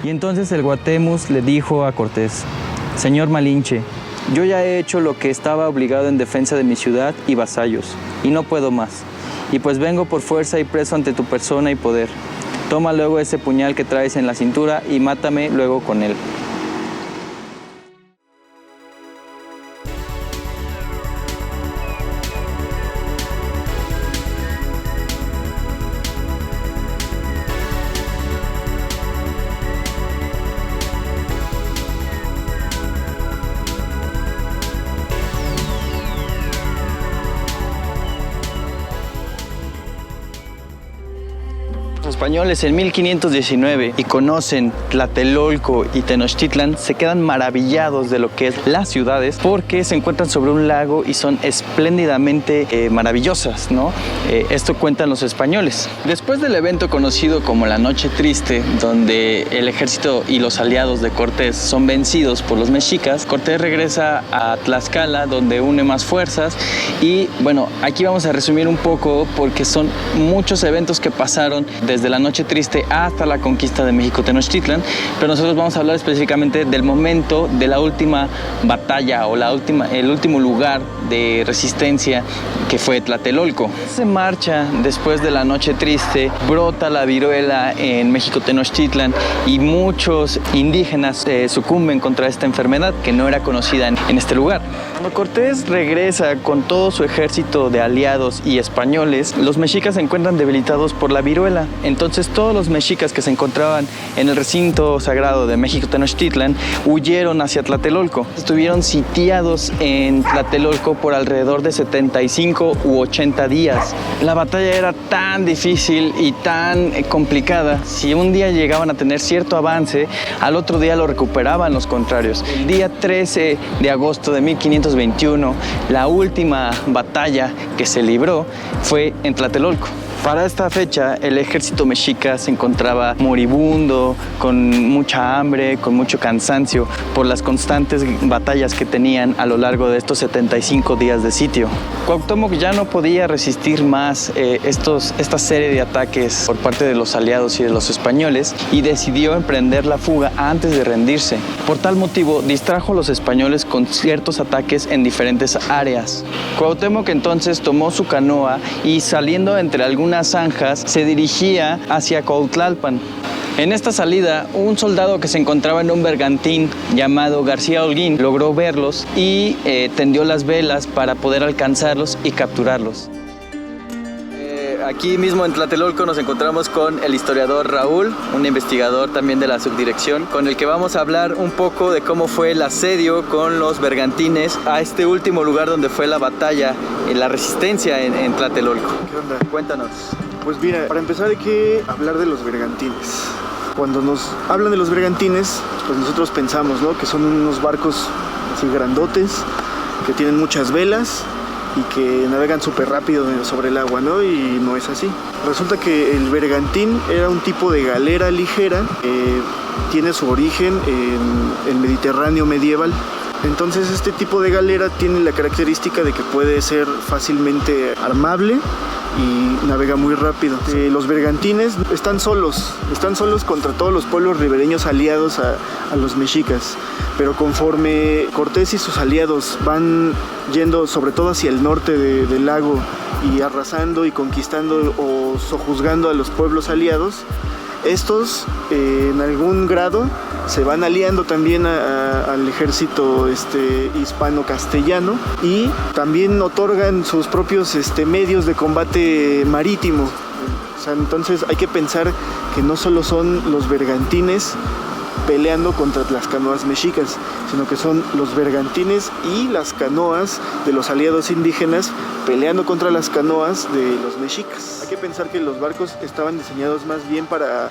Y entonces el Guatemus le dijo a Cortés: Señor Malinche, yo ya he hecho lo que estaba obligado en defensa de mi ciudad y vasallos, y no puedo más. Y pues vengo por fuerza y preso ante tu persona y poder. Toma luego ese puñal que traes en la cintura y mátame luego con él. Los españoles en 1519 y conocen Tlatelolco y Tenochtitlan, se quedan maravillados de lo que es las ciudades porque se encuentran sobre un lago y son espléndidamente maravillosas, ¿no? Esto cuentan los españoles. Después del evento conocido como la Noche Triste, donde el ejército y los aliados de Cortés son vencidos por los mexicas, Cortés regresa a Tlaxcala, donde une más fuerzas. Y bueno, aquí vamos a resumir un poco porque son muchos eventos que pasaron desde la Noche Triste hasta la conquista de México Tenochtitlan, pero nosotros vamos a hablar específicamente del momento de la última batalla o el último lugar de resistencia, que fue Tlatelolco. Se marcha después de la Noche Triste, brota la viruela en México Tenochtitlan y muchos indígenas sucumben contra esta enfermedad que no era conocida en este lugar. Cuando Cortés regresa con todo su ejército de aliados y españoles, los mexicas se encuentran debilitados por la viruela. Entonces todos los mexicas que se encontraban en el recinto sagrado de México Tenochtitlan huyeron hacia Tlatelolco. Estuvieron sitiados en Tlatelolco por alrededor de 75 u 80 días. La batalla era tan difícil y tan complicada. Si un día llegaban a tener cierto avance, al otro día lo recuperaban los contrarios. El día 13 de agosto de 1521, la última batalla que se libró fue en Tlatelolco. Para esta fecha, el ejército mexica se encontraba moribundo, con mucha hambre, con mucho cansancio por las constantes batallas que tenían a lo largo de estos 75 días de sitio. Cuauhtémoc ya no podía resistir más esta serie de ataques por parte de los aliados y de los españoles y decidió emprender la fuga antes de rendirse. Por tal motivo, distrajo a los españoles con ciertos ataques en diferentes áreas. Cuauhtémoc entonces tomó su canoa y, saliendo entre algunas zanjas, se dirigía hacia Cuautlalpan. En esta salida, un soldado que se encontraba en un bergantín llamado García Holguín logró verlos y tendió las velas para poder alcanzarlos y capturarlos. Aquí mismo en Tlatelolco nos encontramos con el historiador Raúl, un investigador también de la subdirección, con el que vamos a hablar un poco de cómo fue el asedio con los bergantines a este último lugar donde fue la batalla, la resistencia en Tlatelolco. ¿Qué onda? Cuéntanos. Pues mira, para empezar hay que hablar de los bergantines. Cuando nos hablan de los bergantines, pues nosotros pensamos, ¿no?, que son unos barcos así grandotes, que tienen muchas velas y que navegan súper rápido sobre el agua, ¿no? Y no es así. Resulta que el bergantín era un tipo de galera ligera, tiene su origen en el Mediterráneo medieval. Entonces este tipo de galera tiene la característica de que puede ser fácilmente armable y navega muy rápido. Los bergantines están solos contra todos los pueblos ribereños aliados a los mexicas, pero conforme Cortés y sus aliados van yendo sobre todo hacia el norte del lago y arrasando y conquistando o sojuzgando a los pueblos aliados, estos en algún grado se van aliando también al ejército hispano-castellano y también otorgan sus propios medios de combate marítimo. O sea, entonces hay que pensar que no solo son los bergantines peleando contra las canoas mexicas, sino que son los bergantines y las canoas de los aliados indígenas peleando contra las canoas de los mexicas. Hay que pensar que los barcos estaban diseñados más bien para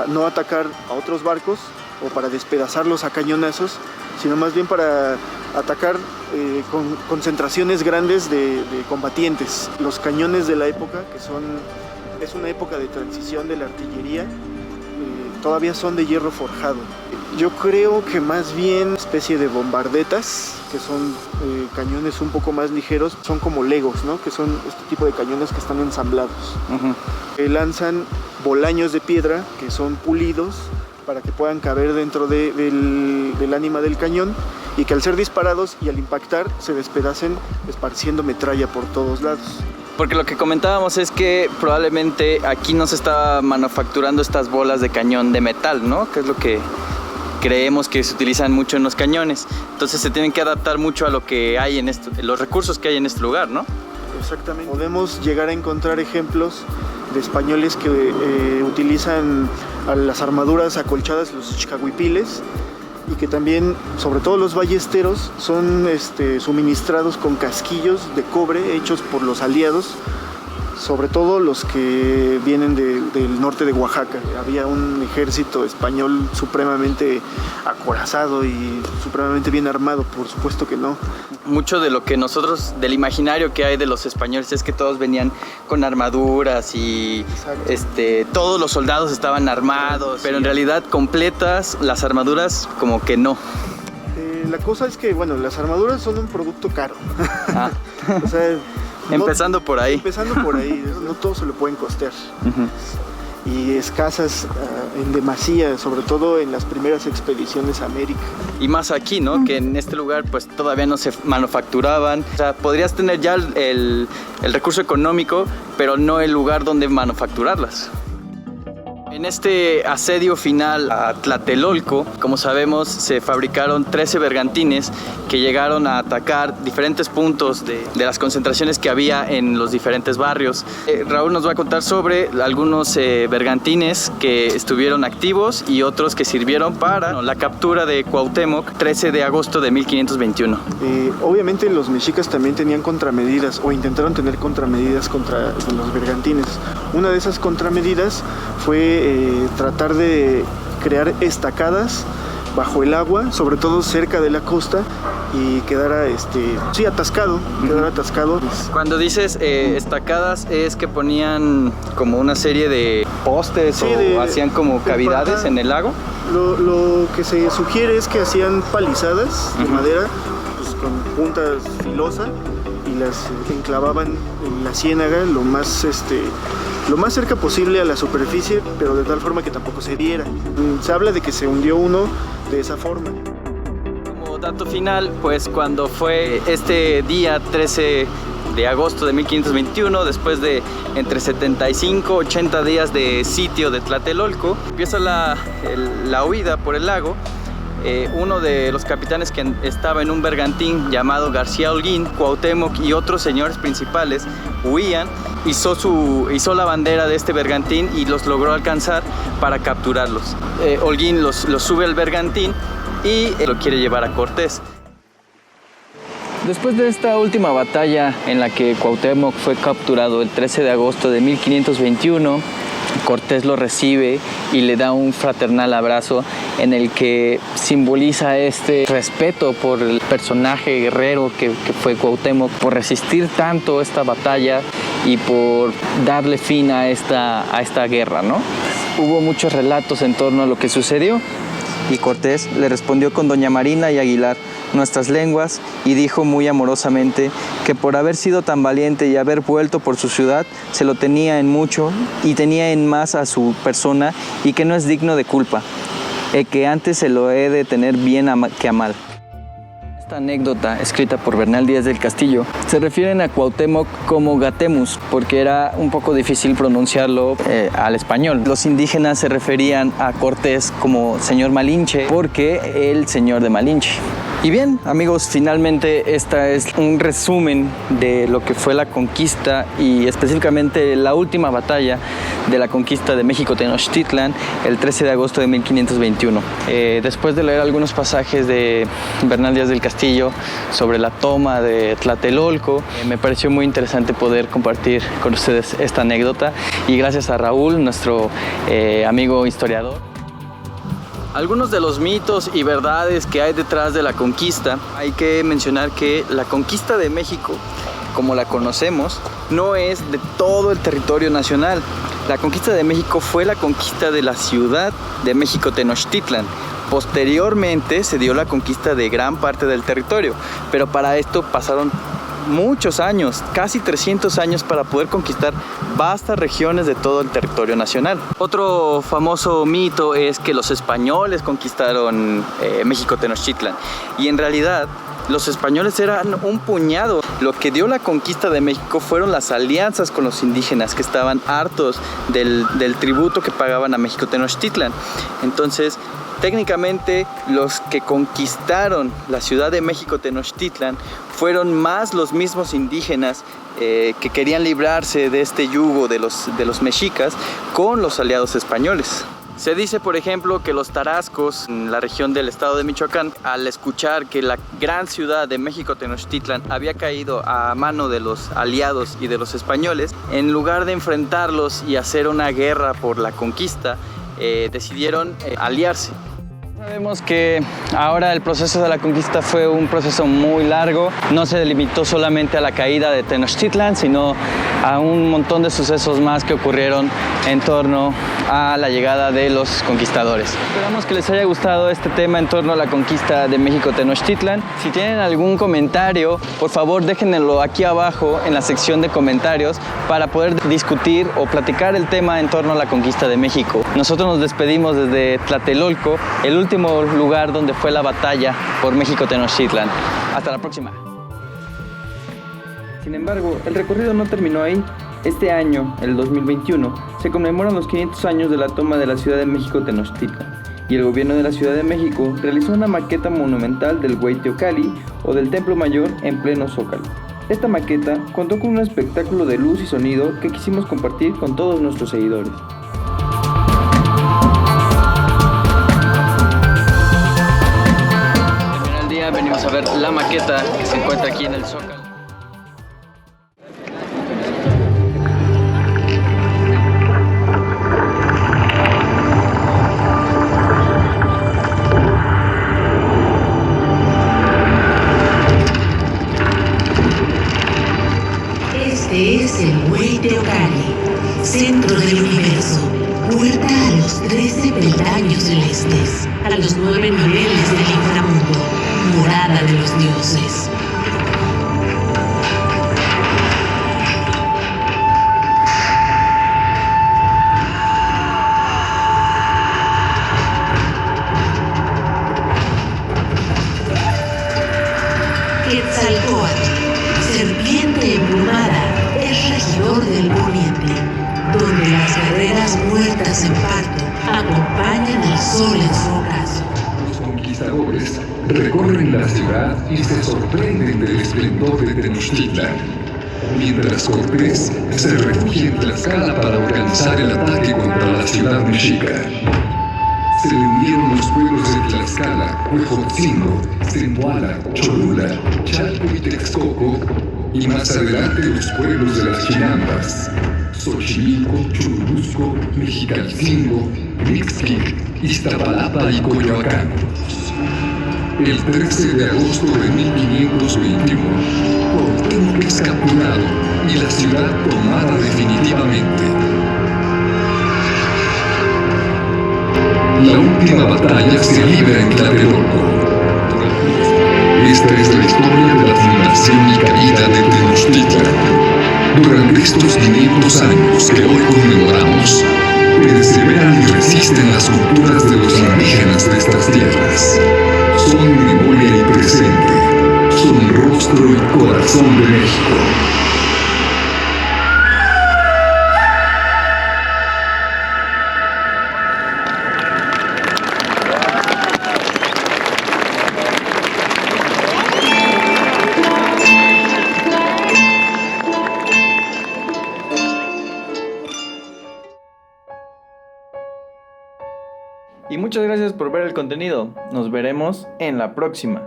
no atacar a otros barcos o para despedazarlos a cañonazos, sino más bien para atacar con concentraciones grandes de combatientes. Los cañones de la época, es una época de transición de la artillería, todavía son de hierro forjado. Yo creo que más bien especie de bombardetas, que son cañones un poco más ligeros, son como legos, ¿no?, que son este tipo de cañones que están ensamblados. Lanzan bolaños de piedra que son pulidos para que puedan caber dentro del ánima del cañón y que al ser disparados y al impactar se despedacen esparciendo metralla por todos lados. Porque lo que comentábamos es que probablemente aquí no se estaba manufacturando estas bolas de cañón de metal, ¿no? Que es lo que creemos que se utilizan mucho en los cañones. Entonces se tienen que adaptar mucho a lo que hay en los recursos que hay en este lugar, ¿no? Exactamente. Podemos llegar a encontrar ejemplos de españoles que utilizan a las armaduras acolchadas, los chicahuipiles, y que también, sobre todo los ballesteros, son suministrados con casquillos de cobre hechos por los aliados, sobre todo los que vienen del norte de Oaxaca. Había un ejército español supremamente acorazado y supremamente bien armado, por supuesto que no. Mucho de lo que nosotros, del imaginario que hay de los españoles, es que todos venían con armaduras y todos los soldados estaban armados, pero en realidad completas las armaduras como que no. La cosa es que, bueno, las armaduras son un producto caro. O sea, empezando por ahí, no todos se lo pueden costear. Y escasas en demasía, sobre todo en las primeras expediciones a América. Y más aquí, ¿no? Que en este lugar pues todavía no se manufacturaban. O sea, podrías tener ya el recurso económico, pero no el lugar donde manufacturarlas. En este asedio final a Tlatelolco, como sabemos, se fabricaron 13 bergantines que llegaron a atacar diferentes puntos de las concentraciones que había en los diferentes barrios. Raúl nos va a contar sobre algunos bergantines que estuvieron activos y otros que sirvieron para la captura de Cuauhtémoc 13 de agosto de 1521. Obviamente los mexicas también tenían contramedidas o intentaron tener contramedidas contra los bergantines. Una de esas contramedidas fue tratar de crear estacadas bajo el agua, sobre todo cerca de la costa, y quedara atascado. Cuando dices estacadas, es que ponían como una serie de postes o hacían como cavidades en el lago. Lo que se sugiere es que hacían palizadas de madera, pues, con puntas filosas, y las enclavaban en la ciénaga lo más cerca posible a la superficie, pero de tal forma que tampoco se viera. Se habla de que se hundió uno de esa forma. Como dato final, pues cuando fue este día 13 de agosto de 1521, después de entre 75 y 80 días de sitio de Tlatelolco, empieza la huida por el lago. Uno de los capitanes que estaba en un bergantín llamado García Holguín, Cuauhtémoc y otros señores principales huían, hizo la bandera de este bergantín y los logró alcanzar para capturarlos. Holguín los sube al bergantín y lo quiere llevar a Cortés. Después de esta última batalla en la que Cuauhtémoc fue capturado el 13 de agosto de 1521, Cortés lo recibe y le da un fraternal abrazo en el que simboliza este respeto por el personaje guerrero que fue Cuauhtémoc, por resistir tanto esta batalla y por darle fin a esta guerra, ¿no? Hubo muchos relatos en torno a lo que sucedió y Cortés le respondió con doña Marina y Aguilar, nuestras lenguas, y dijo muy amorosamente que por haber sido tan valiente y haber vuelto por su ciudad, se lo tenía en mucho y tenía en más a su persona y que no es digno de culpa, que antes se lo he de tener bien que a mal. Esta anécdota, escrita por Bernal Díaz del Castillo, se refieren a Cuauhtémoc como Gatemus, porque era un poco difícil pronunciarlo al español. Los indígenas se referían a Cortés como señor Malinche, porque el señor de Malinche. Y bien, amigos, finalmente esta es un resumen de lo que fue la conquista y específicamente la última batalla de la conquista de México Tenochtitlan el 13 de agosto de 1521. Después de leer algunos pasajes de Bernal Díaz del Castillo sobre la toma de Tlatelolco, me pareció muy interesante poder compartir con ustedes esta anécdota y gracias a Raúl, nuestro amigo historiador. Algunos de los mitos y verdades que hay detrás de la conquista, hay que mencionar que la conquista de México, como la conocemos, no es de todo el territorio nacional. La conquista de México fue la conquista de la ciudad de México Tenochtitlan. Posteriormente se dio la conquista de gran parte del territorio, pero para esto pasaron muchos años, casi 300 años, para poder conquistar vastas regiones de todo el territorio nacional. Otro famoso mito es que los españoles conquistaron México Tenochtitlan, y en realidad los españoles eran un puñado. Lo que dio la conquista de México fueron las alianzas con los indígenas, que estaban hartos del tributo que pagaban a México Tenochtitlan. Entonces, técnicamente, los que conquistaron la ciudad de México Tenochtitlan fueron más los mismos indígenas que querían librarse de este yugo de los mexicas con los aliados españoles. Se dice, por ejemplo, que los tarascos en la región del estado de Michoacán, al escuchar que la gran ciudad de México Tenochtitlan había caído a mano de los aliados y de los españoles, en lugar de enfrentarlos y hacer una guerra por la conquista, decidieron aliarse. Sabemos que ahora el proceso de la conquista fue un proceso muy largo. No se limitó solamente a la caída de Tenochtitlan, sino a un montón de sucesos más que ocurrieron en torno a la llegada de los conquistadores. Esperamos que les haya gustado este tema en torno a la conquista de México Tenochtitlan. Si tienen algún comentario, por favor déjenlo aquí abajo en la sección de comentarios para poder discutir o platicar el tema en torno a la conquista de México. Nosotros nos despedimos desde Tlatelolco, el último lugar donde fue la batalla por México Tenochtitlan. Hasta la próxima. Sin embargo, el recorrido no terminó ahí. Este año, el 2021, se conmemoran los 500 años de la toma de la Ciudad de México Tenochtitlan, y el gobierno de la Ciudad de México realizó una maqueta monumental del Güey Teocalli o del Templo Mayor en pleno Zócalo. Esta maqueta contó con un espectáculo de luz y sonido que quisimos compartir con todos nuestros seguidores. Terminó el día, venimos a ver la maqueta que se encuentra aquí en el Zócalo. Este es el Güey Teocalli, centro del universo, puerta a los 13 peldaños celestes, a los 9 niveles del inframundo, morada de los dioses. Quetzalcóatl, serpiente emplumada, es regidor del poniente, donde las guerreras muertas en parto acompañan al sol en su ocaso. Los conquistadores recorren la ciudad y se sorprenden del esplendor de Tenochtitlan, mientras Cortés se refugia en Tlaxcala para organizar el ataque contra la ciudad mexica. Se le unieron los pueblos de Tlaxcala, Huejotzingo, Zempoala, Cholula, Chalco y Texcoco, y más adelante los pueblos de las Chinampas, Xochimilco, Churubusco, Mexicalcingo, Mixquic, Iztapalapa y Coyoacán. El 13 de agosto de 1521, Cuauhtémoc es capturado y la ciudad tomada definitivamente. La última batalla se libra en Tlatelolco. Esta es la historia de la fundación y caída de Tenochtitlan. Durante estos 500 años que hoy conmemoramos, perseveran y resisten las culturas de los indígenas de estas tierras. Son memoria y presente, son rostro y corazón de México. Y muchas gracias por ver el contenido. Nos veremos en la próxima.